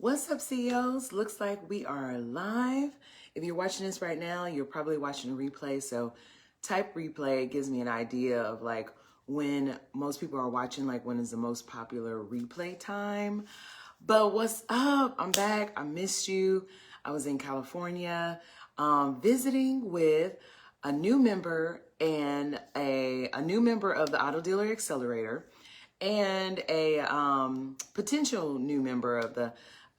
What's up, CEOs? Looks like we are live. If you're watching this right now, you're probably watching a replay. So type replay. It gives me an idea of like when most people are watching, like when is the most popular replay time. But what's up? I'm back. I missed you. I was in California visiting with a new member and a new member of the Auto Dealer Accelerator and a potential new member of the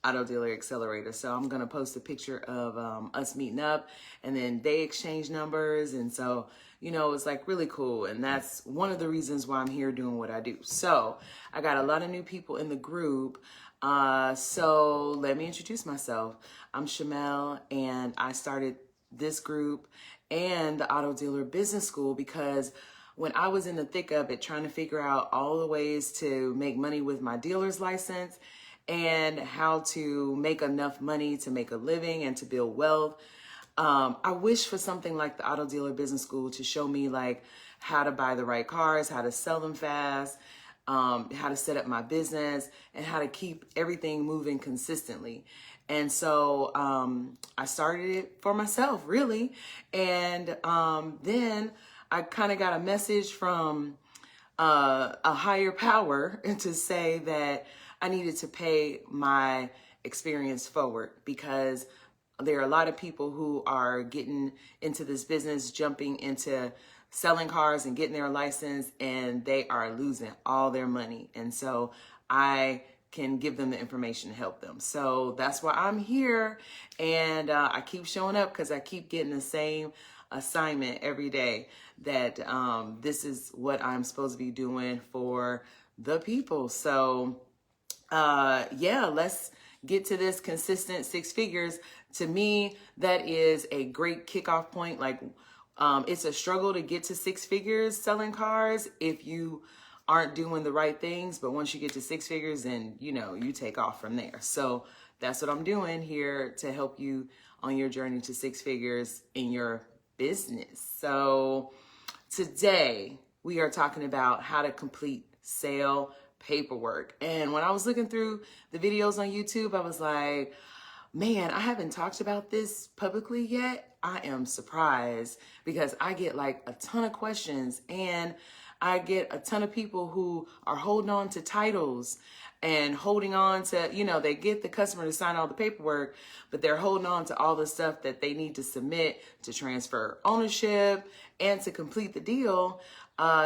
Auto Dealer Accelerator. So I'm going to post a picture of us meeting up, and then they exchange numbers. And so, you know, it's like really cool. And that's one of the reasons why I'm here doing what I do. So I got a lot of new people in the group. So let me introduce myself. I'm Shamel, and I started this group and the Auto Dealer Business School because when I was in the thick of it, trying to figure out all the ways to make money with my dealer's license and how to make enough money to make a living and to build wealth, I wish for something like the Auto Dealer Business School to show me like how to buy the right cars, how to sell them fast, how to set up my business, and how to keep everything moving consistently. And so I started it for myself, really. And then I kind of got a message from a higher power to say that I needed to pay my experience forward because there are a lot of people who are getting into this business, jumping into selling cars and getting their license, and they are losing all their money. And so I can give them the information to help them. So that's why I'm here. And I keep showing up because I keep getting the same assignment every day that this is what I'm supposed to be doing for the people. So yeah, let's get to this consistent six figures. To me, that is a great kickoff point. Like it's a struggle to get to six figures selling cars if you aren't doing the right things. But once you get to six figures, then, you know, you take off from there. So that's what I'm doing here to help you on your journey to six figures in your business. So today we are talking about how to complete sale paperwork. And when I was looking through the videos on YouTube, I was like, man, I haven't talked about this publicly yet. I am surprised because I get like a ton of questions, and I get a ton of people who are holding on to titles and holding on to, you know, they get the customer to sign all the paperwork, but they're holding on to all the stuff that they need to submit to transfer ownership and to complete the deal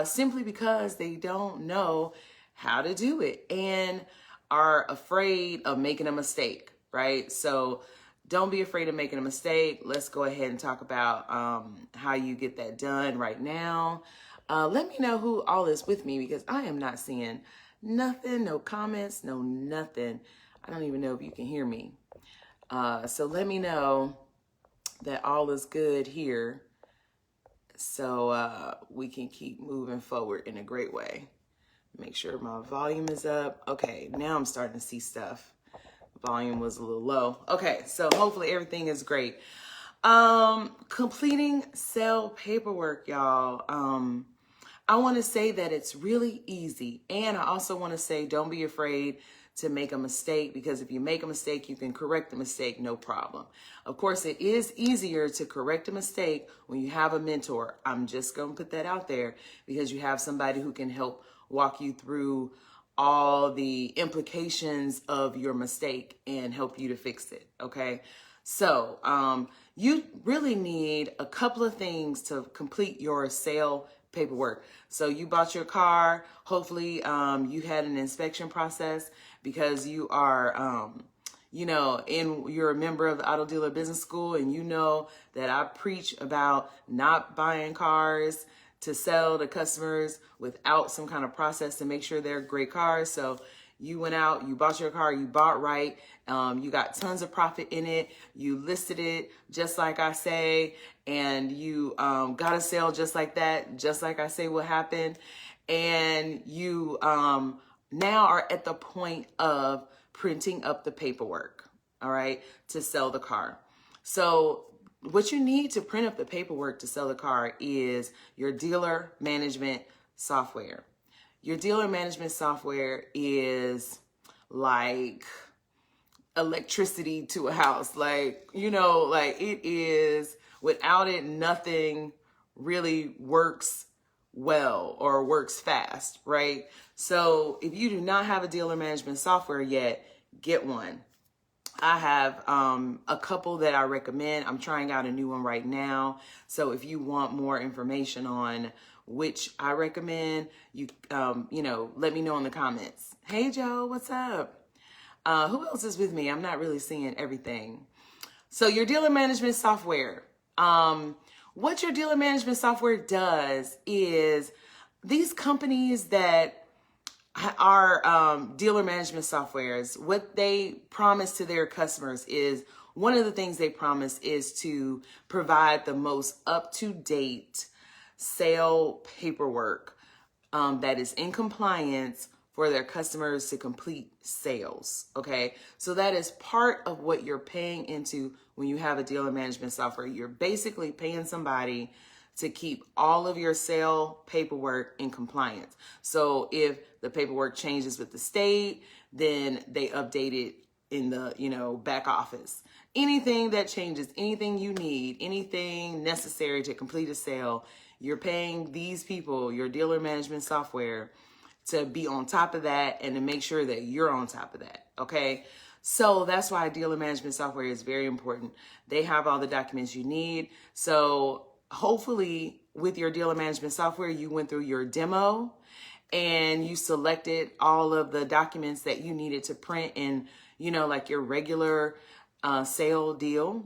simply because they don't know how to do it and are afraid of making a mistake, right? So don't be afraid of making a mistake. Let's go ahead and talk about how you get that done right now. Let me know who all is with me because I am not seeing nothing, no comments, no nothing. I don't even know if you can hear me. So let me know that all is good here so we can keep moving forward in a great way. Make sure my volume is up. Okay, now I'm starting to see stuff. Volume was a little low. Okay, so hopefully everything is great. Completing sale paperwork, y'all. I want to say that it's really easy. And I also want to say, don't be afraid to make a mistake, because if you make a mistake, you can correct the mistake, no problem. Of course, it is easier to correct a mistake when you have a mentor. I'm just going to put that out there because you have somebody who can help walk you through all the implications of your mistake and help you to fix it. Okay. So, you really need a couple of things to complete your sale paperwork. So you bought your car. Hopefully, you had an inspection process because you are, you know, you're a member of the Auto Dealer Business School, and you know that I preach about not buying cars to sell to customers without some kind of process to make sure they're great cars. So you went out, you bought your car, you bought right, you got tons of profit in it, you listed it just like I say, and you got a sale just like that, just like I say will happen. And you now are at the point of printing up the paperwork, all right, to sell the car. So what you need to print up the paperwork to sell the car is your dealer management software. Your dealer management software is like electricity to a house. Like, you know, like it is, without it, nothing really works well or works fast, right? So if you do not have a dealer management software yet, get one. I have a couple that I recommend. I'm trying out a new one right now. So if you want more information on which I recommend, you let me know in the comments. Hey Joe, what's up? Who else is with me? I'm not really seeing everything. So your dealer management software. What your dealer management software does is these companies that are dealer management softwares, what they promise to their customers is, one of the things they promise is to provide the most up-to-date sale paperwork that is in compliance for their customers to complete sales. Okay, so that is part of what you're paying into when you have a dealer management software. You're basically paying somebody to keep all of your sale paperwork in compliance. So if the paperwork changes with the state, then they update it in the, back office. Anything that changes, anything you need, anything necessary to complete a sale, you're paying these people, your dealer management software, to be on top of that and to make sure that you're on top of that, okay? So that's why dealer management software is very important. They have all the documents you need. So hopefully with your dealer management software, you went through your demo and you selected all of the documents that you needed to print in, like your regular sale deal.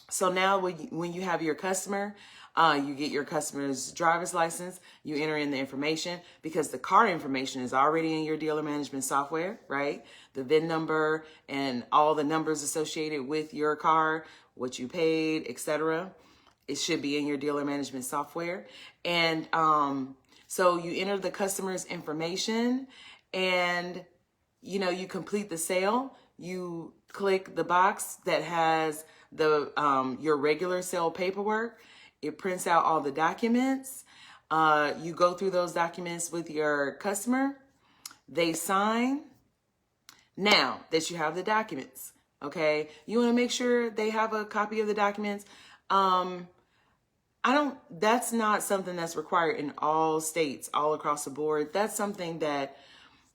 So now when you have your customer, you get your customer's driver's license, you enter in the information because the car information is already in your dealer management software, right? The VIN number and all the numbers associated with your car, what you paid, etc. It should be in your dealer management software. And so you enter the customer's information and, you complete the sale. You click the box that has the your regular sale paperwork. It prints out all the documents. You go through those documents with your customer. They sign. Now that you have the documents, okay, you want to make sure they have a copy of the documents. That's not something that's required in all states, all across the board. That's something that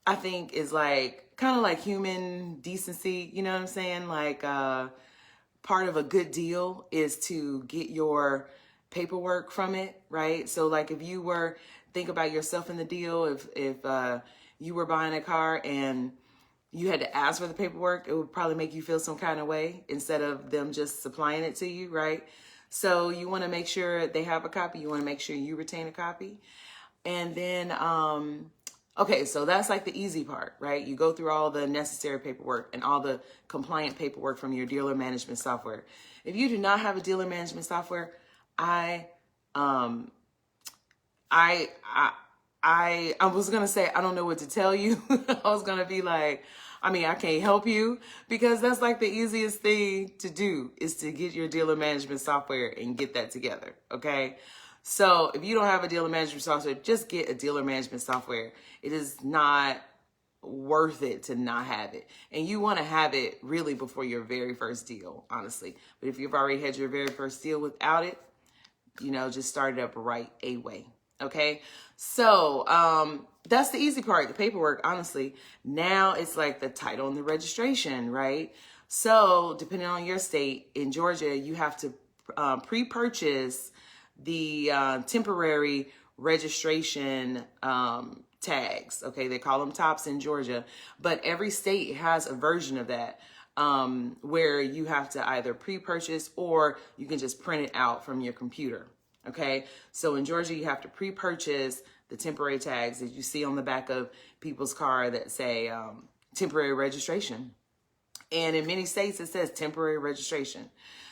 I think is kind of like human decency. You know what I'm saying? Like, part of a good deal is to get your paperwork from it, right? So like if you were, think about yourself in the deal, if you were buying a car and you had to ask for the paperwork, it would probably make you feel some kind of way instead of them just supplying it to you, right? So you want to make sure they have a copy. You want to make sure you retain a copy. And then, okay, so that's like the easy part, right? You go through all the necessary paperwork and all the compliant paperwork from your dealer management software. If you do not have a dealer management software, I was going to say, I don't know what to tell you. I was going to be like, I can't help you, because that's like the easiest thing to do is to get your dealer management software and get that together. Okay. So if you don't have a dealer management software, just get a dealer management software. It is not worth it to not have it. And you want to have it really before your very first deal, honestly. But if you've already had your very first deal without it, just start it up right away. Okay. So, that's the easy part, the paperwork, honestly. Now it's like the title and the registration, right? So depending on your state, in Georgia, you have to pre-purchase the temporary registration tags. Okay, they call them tops in Georgia, but every state has a version of that where you have to either pre-purchase or you can just print it out from your computer. Okay, so in Georgia, you have to pre-purchase the temporary tags that you see on the back of people's car that say temporary registration. And in many states, it says temporary registration.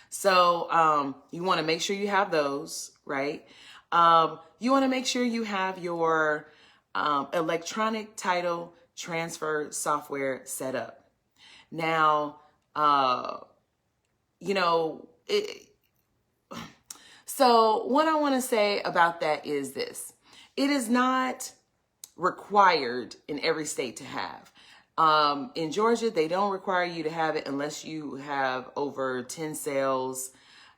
So you want to make sure you have those, right? You want to make sure you have your electronic title transfer software set up. Now, so what I want to say about that is this. It is not required in every state to have. In Georgia, they don't require you to have it unless you have over 10 sales,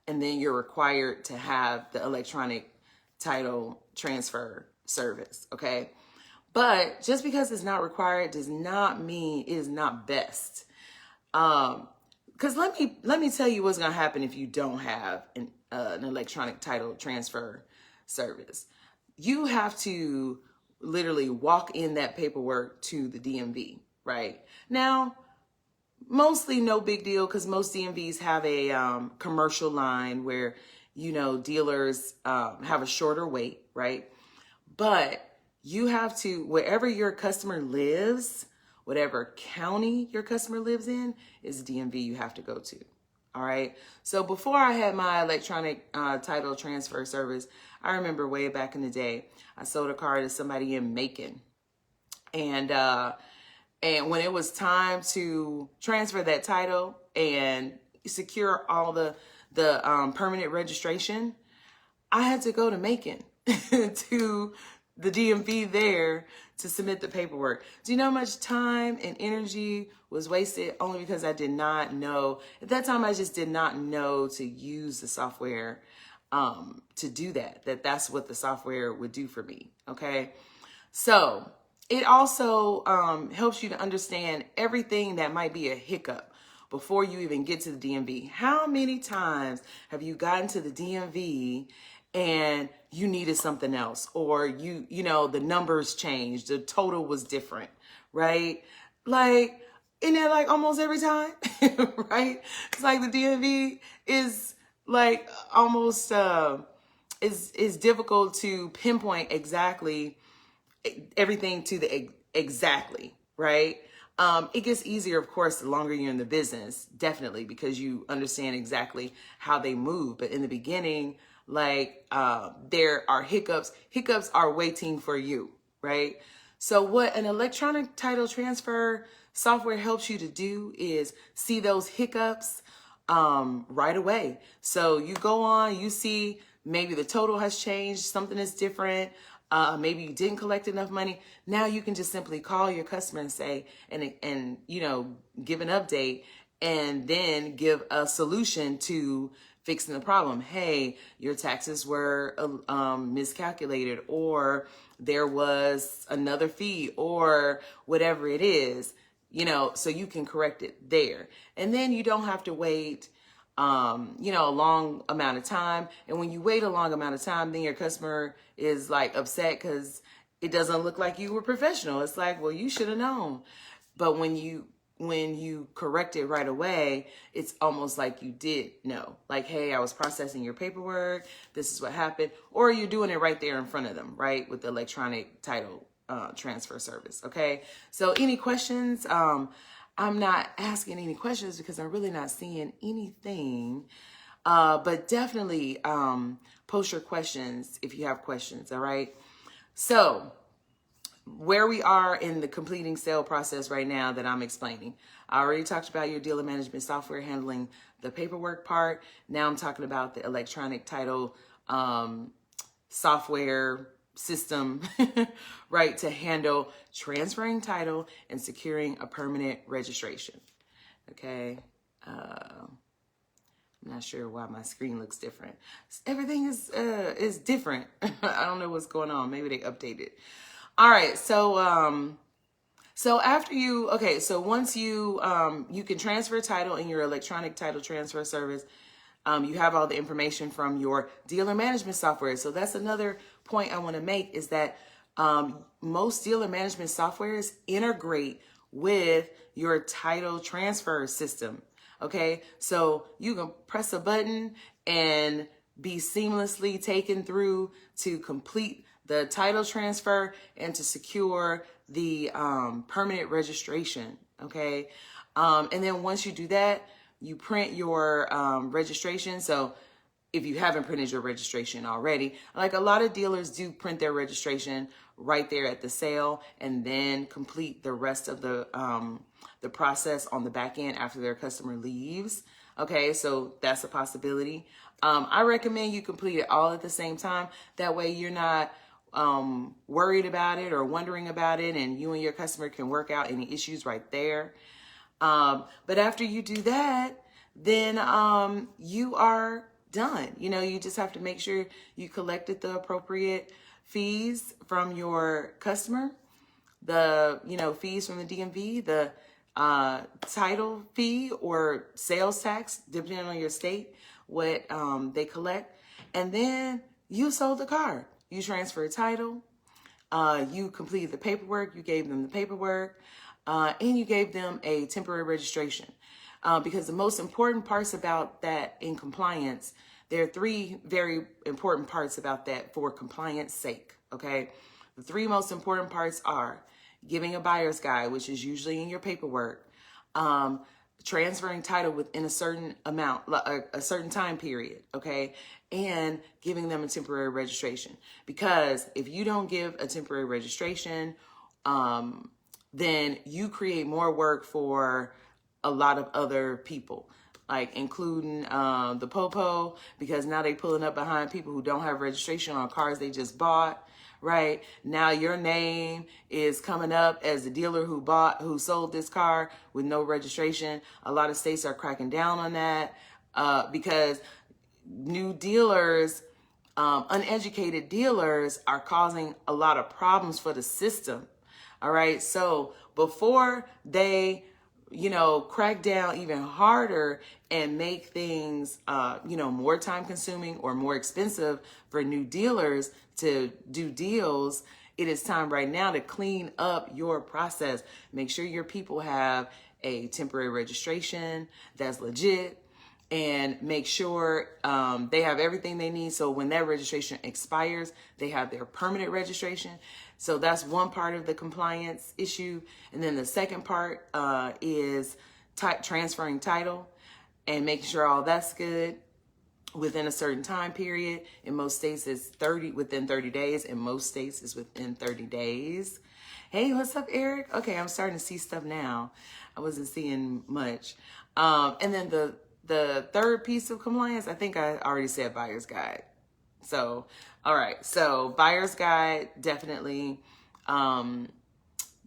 and then you're required to have the electronic title transfer service, okay? But just because it's not required does not mean it is not best. Because let me tell you what's gonna happen if you don't have an electronic title transfer service. You have to literally walk in that paperwork to the DMV, right? Now, mostly no big deal because most DMVs have a commercial line where, you know, dealers have a shorter wait, right? But you have to, wherever your customer lives, whatever county your customer lives in, is DMV you have to go to. All right. So before I had my electronic title transfer service, I remember way back in the day, I sold a car to somebody in Macon. And when it was time to transfer that title and secure all the permanent registration, I had to go to Macon to the DMV there to submit the paperwork. Do you know how much time and energy was wasted only because I did not know? At that time, I just did not know to use the software to do that. That's what the software would do for me, okay? So it also helps you to understand everything that might be a hiccup before you even get to the DMV. How many times have you gotten to the DMV and you needed something else, or you know, the numbers changed, the total was different, right? Like, isn't it like almost every time, right? It's like the DMV is like almost, is difficult to pinpoint exactly everything to the exactly, right? It gets easier, of course, the longer you're in the business, definitely, because you understand exactly how they move. But in the beginning, like, there are hiccups. Hiccups are waiting for you, right? So what an electronic title transfer software helps you to do is see those hiccups right away. So you go on, you see maybe the total has changed, something is different. Maybe you didn't collect enough money. Now you can just simply call your customer and say, and you know, give an update and then give a solution to fixing the problem. Hey, your taxes were miscalculated, or there was another fee, or whatever it is, you know, so you can correct it there. And then you don't have to wait you know, a long amount of time. And when you wait a long amount of time, then your customer is like upset because it doesn't look like you were professional. It's like, well, you should have known. But when you correct it right away, it's almost like you did know. Like, hey, I was processing your paperwork. This is what happened. Or you're doing it right there in front of them, right? With the electronic title transfer service. Okay. So any questions? I'm not asking any questions because I'm really not seeing anything. But definitely post your questions if you have questions, all right? So where we are in the completing sale process right now that I'm explaining. I already talked about your dealer management software handling the paperwork part. Now I'm talking about the electronic title software system, right, to handle transferring title and securing a permanent registration. Okay. I'm not sure why my screen looks different. Everything is different. I don't know what's going on. Maybe they updated. All right. So after you, okay, so once you you can transfer title in your electronic title transfer service. You have all the information from your dealer management software. So that's another point I want to make, is that most dealer management softwares integrate with your title transfer system. Okay, so you can press a button and be seamlessly taken through to complete the title transfer and to secure the permanent registration. Okay, and then once you do that, you print your registration. So if you haven't printed your registration already, like a lot of dealers do print their registration right there at the sale and then complete the rest of the process on the back end after their customer leaves. Okay, so that's a possibility. I recommend you complete it all at the same time. That way you're not worried about it or wondering about it, and you and your customer can work out any issues right there. But after you do that, then you are done. You know, you just have to make sure you collected the appropriate fees from your customer, the, you know, fees from the DMV, the title fee or sales tax, depending on your state, what they collect. And then you sold the car. You transferred title. You completed the paperwork. You gave them the paperwork. And you gave them a temporary registration. Because the most important parts about that in compliance, there are three very important parts about that for compliance sake, okay? The three most important parts are giving a buyer's guide, which is usually in your paperwork, transferring title within a certain amount, a certain time period, okay? And giving them a temporary registration. Because if you don't give a temporary registration, then you create more work for a lot of other people, like including the Popo, because now they pulling up behind people who don't have registration on cars they just bought. Right now, your name is coming up as the dealer who sold this car with no registration. A lot of states are cracking down on that because new dealers, uneducated dealers, are causing a lot of problems for the system. All right, so before they, you know, crack down even harder and make things, you know, more time consuming or more expensive for new dealers to do deals, it is time right now to clean up your process. Make sure your people have a temporary registration that's legit, and make sure they have everything they need. So when that registration expires, they have their permanent registration. So that's one part of the compliance issue. And then the second part is transferring title and making sure all that's good within a certain time period. In most states, it's within 30 days. In most states, it's within 30 days. Hey, what's up, Eric? Okay, I'm starting to see stuff now. I wasn't seeing much. And then the third piece of compliance, I think I already said buyer's guide. So, all right. So buyer's guide, definitely,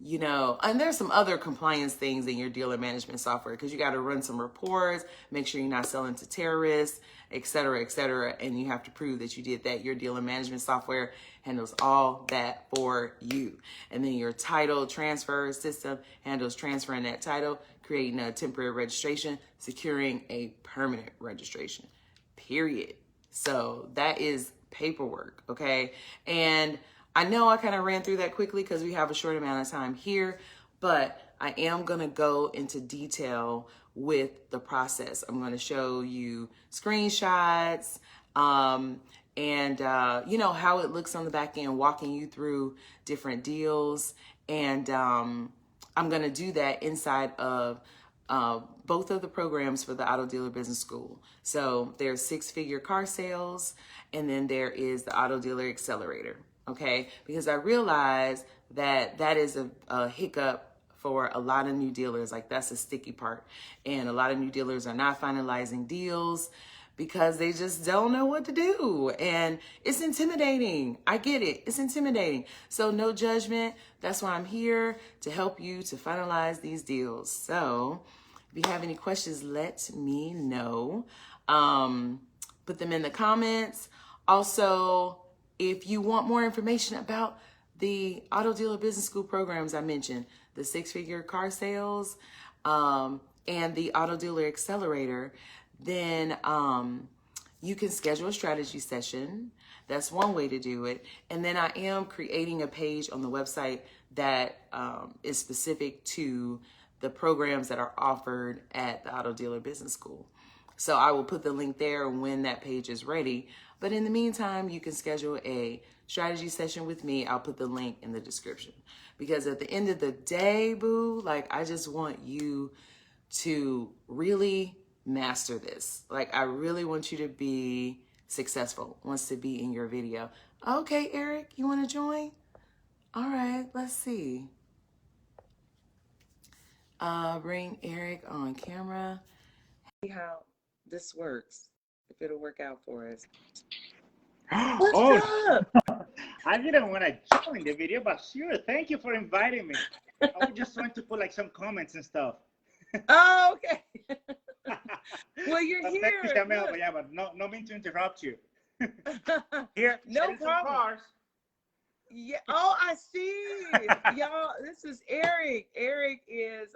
you know, and there's some other compliance things in your dealer management software, because you got to run some reports, make sure you're not selling to terrorists, et cetera, and you have to prove that you did that. Your dealer management software handles all that for you. And then your title transfer system handles transferring that title, creating a temporary registration, securing a permanent registration, period. So that is paperwork, okay? And I know I kind of ran through that quickly because we have a short amount of time here, but I am going to go into detail with the process. I'm going to show you screenshots and, you know, how it looks on the back end, walking you through different deals. And I'm going to do that inside of both of the programs for the Auto Dealer Business School. So there's 6-figure car sales, and then there is the Auto Dealer Accelerator. Okay, because I realize that that is a hiccup for a lot of new dealers. Like, that's a sticky part. And a lot of new dealers are not finalizing deals because they just don't know what to do. And it's intimidating. I get it. It's intimidating. So no judgment. That's why I'm here, to help you to finalize these deals. So if you have any questions, let me know. Put them in the comments. Also, if you want more information about the Auto Dealer Business School programs I mentioned, the 6-figure car sales and the Auto Dealer Accelerator, then you can schedule a strategy session. That's one way to do it. And then I am creating a page on the website that is specific to the programs that are offered at the Auto Dealer Business School. So I will put the link there when that page is ready. But in the meantime, you can schedule a strategy session with me. I'll put the link in the description. Because at the end of the day, boo, like, I just want you to really master this. Like, I really want you to be successful, wants to be in your video. Okay, Eric, you want to join? All right, let's see. Bring Eric on camera. See how this works, if it'll work out for us. What's up? I didn't want to join the video, but sure, thank you for inviting me. I was just trying to put like some comments and stuff. Oh, okay. Well, you're But thank you, here. Jamel. But yeah, but no mean to interrupt you. Here, No shedding some problem. cars. Yeah. Oh, I see. Y'all, this is Eric. Eric is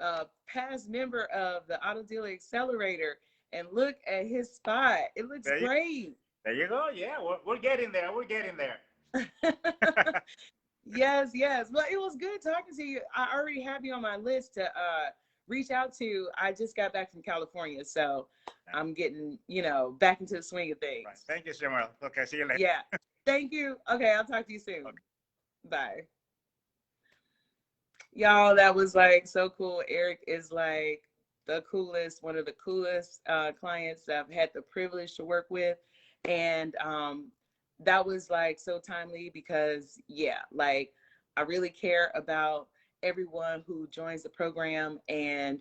a past member of the Auto Dealer Accelerator. And look at his spot. It looks There you, great. there you go. Yeah, we're getting there. We're getting there. Yes, yes. Well, it was good talking to you. I already have you on my list to reach out to. I just got back from California, so I'm getting, back into the swing of things. Right. Thank you, Jamel. Okay, see you later. Yeah. Thank you. Okay, I'll talk to you soon. Okay. Bye. Y'all, that was like so cool. Eric is like the coolest, one of the coolest clients I've had the privilege to work with. And that was like so timely because, yeah, like I really care about everyone who joins the program. And,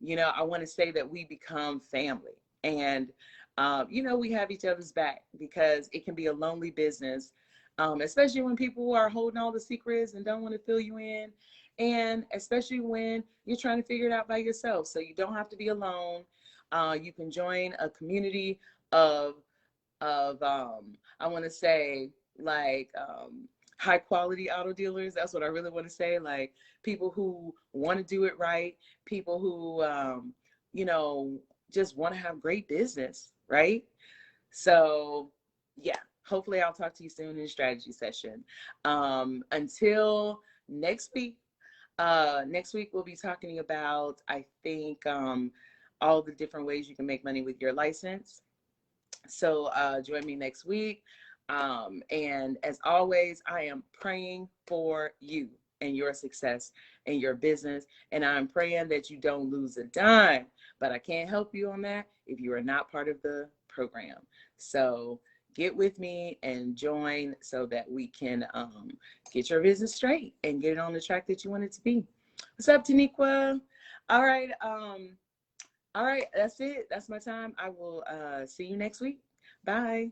I want to say that we become family. And, we have each other's back because it can be a lonely business, especially when people are holding all the secrets and don't want to fill you in, and especially when you're trying to figure it out by yourself. So you don't have to be alone. You can join a community of I want to say like high quality auto dealers. That's what I really want to say. Like people who want to do it right, people who you know just want to have great business, right? So yeah, hopefully I'll talk to you soon in the strategy session. Until next week. Next week we'll be talking about, I think, all the different ways you can make money with your license. So join me next week. And as always, I am praying for you and your success in your business. And I'm praying that you don't lose a dime, but I can't help you on that if you are not part of the program. So get with me and join so that we can get your business straight and get it on the track that you want it to be. What's up, Taniqua? All right. All right, that's it. That's my time. I will see you next week. Bye.